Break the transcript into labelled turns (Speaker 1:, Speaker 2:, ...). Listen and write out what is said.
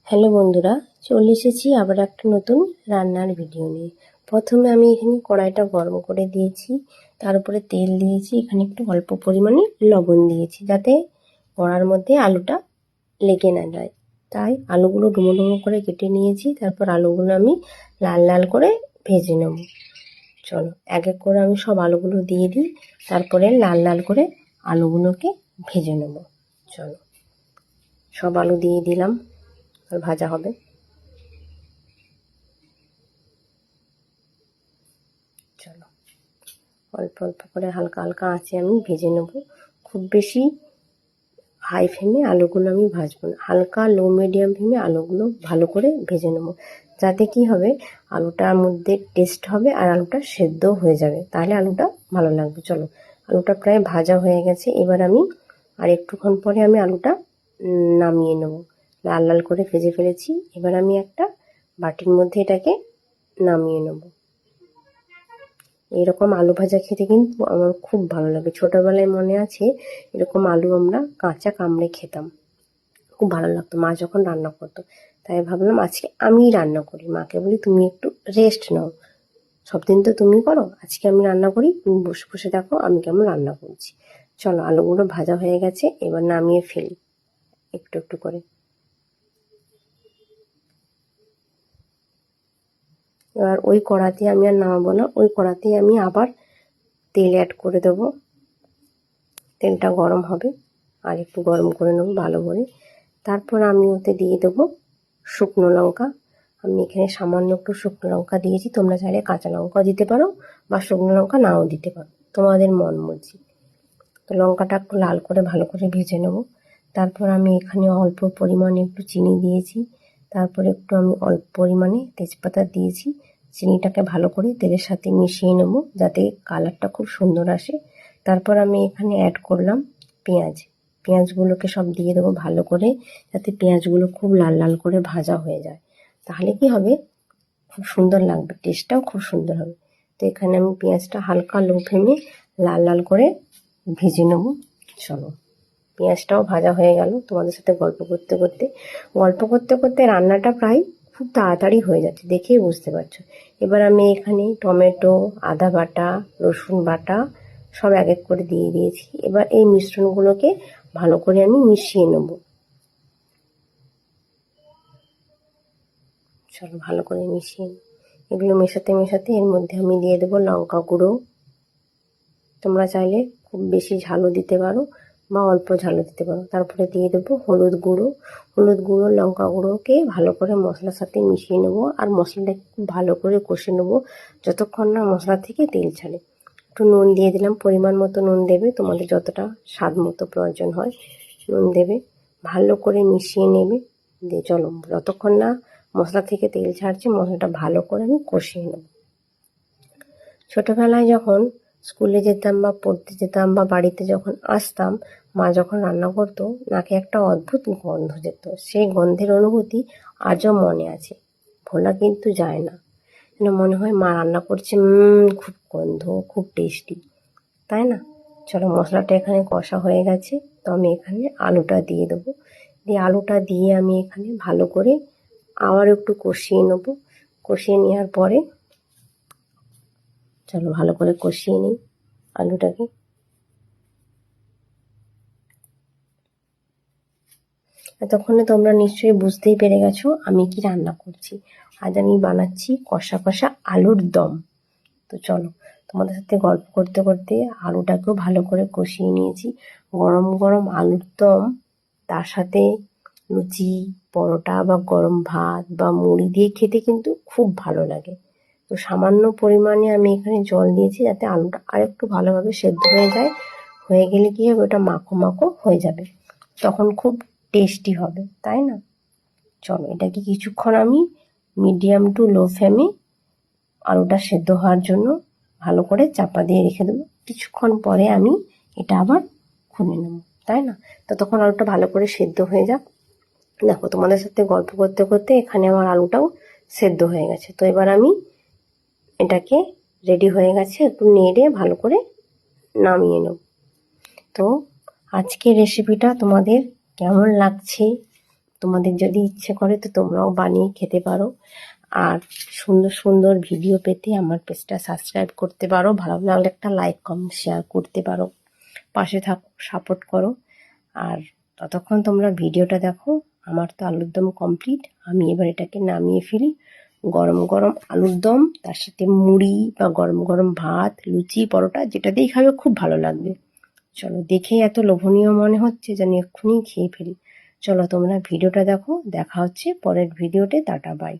Speaker 1: Hello বন্ধুরা, চলে এসেছি আবার একটা নতুন রান্নার ভিডিও নিয়ে। প্রথমে আমি এখানে কড়াইটা গরম করে দিয়েছি, তার উপরে তেল দিয়েছি, এখানে একটু অল্প পরিমাণে লবণ দিয়েছি যাতে কড়ার মধ্যে আলুটা লেগে না যায়। তাই আলুগুলো ডুমো ডুমো করে কেটে নিয়েছি, তারপর আলুগুলো আমি লাল লাল করে ভেজে নেব। চলো এক এক করে আমি সব আলুগুলো দিয়ে দিই, তারপরে লাল লাল করে আলুগুলোকে ভেজে নেব। চলো সব আলু দিয়ে দিলাম, আর ভাজা হবে। চলো অল্প অল্প করে হালকা হালকা আঁচে আমি ভেজে নেব। খুব বেশি হাই ফ্লেমে আলুগুলো আমি ভাজবো না, হালকা লো মিডিয়াম ফ্লেমে আলুগুলো ভালো করে ভেজে নেব, যাতে কি হবে আলুটার মধ্যে টেস্ট হবে আর আলুটা সেদ্ধ হয়ে যাবে, তাহলে আলুটা ভালো লাগবে। চলো আলুটা প্রায় ভাজা হয়ে গেছে, এবার আমি আর একটুক্ষণ পরে আমি আলুটা নামিয়ে নেব। লাল লাল করে ভেজে ফেলেছি, এবার আমি একটা বাটির মধ্যে এটাকে নামিয়ে নেব। এরকম আলু ভাজা খেতে কিন্তু আমার খুব ভালো লাগে। ছোটোবেলায় মনে আছে এরকম আলু আমরা কাঁচা কামড়ে খেতাম, খুব ভালো লাগতো মা যখন রান্না করতো। তাই ভাবলাম আজকে আমিই রান্না করি, মাকে বলি তুমি একটু রেস্ট নাও, সব দিন তো তুমি করো, আজকে আমি রান্না করি, তুমি বসে বসে দেখো আমি কেমন রান্না করছি। চলো আলুগুলো ভাজা হয়ে গেছে, এবার নামিয়ে ফেলি একটু একটু করে। এবার ওই কড়াতে আমি আর নামাবো না, ওই কড়াতে আমি আবার তেল অ্যাড করে দেবো। তেলটা গরম হবে, আর একটু গরম করে নেবো ভালো করে। তারপর আমি ওতে দিয়ে দেবো শুকনো লঙ্কা। আমি এখানে সামান্য একটু শুকনো লঙ্কা দিয়েছি, তোমরা চাইলে কাঁচা লঙ্কাও দিতে পারো বা শুকনো লঙ্কা নাও দিতে পারো, তোমাদের মন মর্জি। তো লঙ্কাটা একটু লাল করে ভালো করে ভেজে নেবো। তারপর আমি এখানে অল্প পরিমাণে একটু চিনি দিয়েছি, তারপরে একটু আমি অল্প পরিমাণে তেজপাতা দিয়েছি। চিনিটাকে ভালো করে তেলের সাথে মিশিয়ে নেবো যাতে কালারটা খুব সুন্দর আসে। তারপর আমি এখানে অ্যাড করলাম পেঁয়াজ। পেঁয়াজগুলোকে সব দিয়ে দেবো ভালো করে, যাতে পেঁয়াজগুলো খুব লাল লাল করে ভাজা হয়ে যায়, তাহলে কি হবে খুব সুন্দর লাগবে, টেস্টটাও খুব সুন্দর হবে। তো এখানে আমি পেঁয়াজটা হালকা লো ফ্লেমে লাল লাল করে ভেজে নেবো। চলো পেঁয়াজটাও ভাজা হয়ে গেল। তোমাদের সাথে গল্প করতে করতে রান্নাটা প্রায় খুব তাড়াতাড়ি হয়ে যাচ্ছে, দেখেই বুঝতে পারছো। এবার আমি এখানে টমেটো, আদা বাটা, রসুন বাটা সব এক এক করে দিয়ে দিয়েছি। এবার এই মিশ্রণগুলোকে ভালো করে আমি মিশিয়ে নেব। চলো ভালো করে মিশিয়ে এগুলো মেশাতে মেশাতে এর মধ্যে আমি দিয়ে দেবো লঙ্কা গুঁড়ো। তোমরা চাইলে খুব বেশি ঝালও দিতে পারো বা অল্প ঝালও দিতে পারো। তারপরে দিয়ে দেবো হলুদ গুঁড়ো, লঙ্কা গুঁড়োকে ভালো করে মশলার সাথে মিশিয়ে নেবো, আর মশলাটাকে খুব ভালো করে কষে নেবো যতক্ষণ না মশলা থেকে তেল ছাড়ে। একটু নুন দিয়ে দিলাম, পরিমাণ মতো নুন দেবে, তোমাদের যতটা স্বাদ মতো প্রয়োজন হয় নুন দেবে। ভালো করে মিশিয়ে নেবে, দিয়ে চলো যতক্ষণ না মশলা থেকে তেল ছাড়ছে মশলাটা ভালো করে আমি কষিয়ে নেব। ছোটোবেলায় যখন স্কুলে যেতাম বা পড়তে যেতাম বা বাড়িতে যখন আসতাম, মা যখন রান্না করতো নাকে একটা অদ্ভুত গন্ধ যেত, সেই গন্ধের অনুভূতি আজও মনে আছে, ভোলা কিন্তু যায় না। যেন মনে হয় মা রান্না করছে, খুব গন্ধ, খুব টেস্টি, তাই না? চলো মশলাটা এখানে কষা হয়ে গেছে, তো আমি এখানে আলুটা দিয়ে দেবো। দিয়ে আলুটা দিয়ে আমি এখানে ভালো করে আবার একটু কষিয়ে নেবো। কষিয়ে নেওয়ার পরে চলো ভালো করে কষিয়ে নিই আলুটাকে। এতক্ষণে তোমরা নিশ্চয়ই বুঝতেই পেরে গেছো আমি কি রান্না করছি। আজ আমি বানাচ্ছি কষা কষা আলুর দম। তো চলো তোমাদের সাথে গল্প করতে করতে আলুটাকেও ভালো করে কষিয়ে নিয়েছি। গরম গরম আলুর দম, তার সাথে লুচি, পরোটা বা গরম ভাত বা মুড়ি দিয়ে খেতে কিন্তু খুব ভালো লাগে। তো সামান্য পরিমাণে আমি এখানে জল দিয়েছি যাতে আলুটা আরেকটু ভালোভাবে সেদ্ধ হয়ে যায়। হয়ে গেলে কি হবে, ওটা মাখো মাখো হয়ে যাবে, তখন খুব টেস্টি হবে, তাই না? চলো এটাকে কিছুক্ষণ আমি মিডিয়াম টু লো ফ্লেমে আলুটা সেদ্ধ হওয়ার জন্য ভালো করে চাপা দিয়ে রেখে দেবো। কিছুক্ষণ পরে আমি এটা আবার খুলে নেব, তাই না? ততক্ষণ আলুটা ভালো করে সেদ্ধ হয়ে যাক। দেখো তোমাদের সাথে গল্প করতে করতে এখানে আমার আলুটাও সেদ্ধ হয়ে গেছে। তো এবার আমি এটাকে রেডি হয়ে গেছে, একটু নেড়ে ভালো করে নামিয়ে নেব। তো আজকের রেসিপিটা তোমাদের কেমন লাগছে তোমাদের যদি ইচ্ছে করে তো তোমরাও বানিয়ে খেতে পারো। আর সুন্দর সুন্দর ভিডিও পেতে আমার পেজটা সাবস্ক্রাইব করতে পারো, ভালো লাগলে একটা লাইক কমেন্ট শেয়ার করতে পারো, পাশে থাকো, সাপোর্ট করো। আর ততক্ষণ তোমরা ভিডিওটা দেখো। আমার তো আলুর দম কমপ্লিট, আমি এবার এটাকে নামিয়ে ফেলি। গরম গরম আলুর দম, তার সাথে মুড়ি বা গরম গরম ভাত, লুচি, পরোটা, যেটা দিয়েই খাবে খুব ভালো লাগবে। চলো, দেখেই এত লোভনীয় মনে হচ্ছে যেন এক্ষুনি খেয়ে ফেলি। চলো তোমরা ভিডিওটা দেখো, দেখা হচ্ছে পরের ভিডিওতে। Tata, by.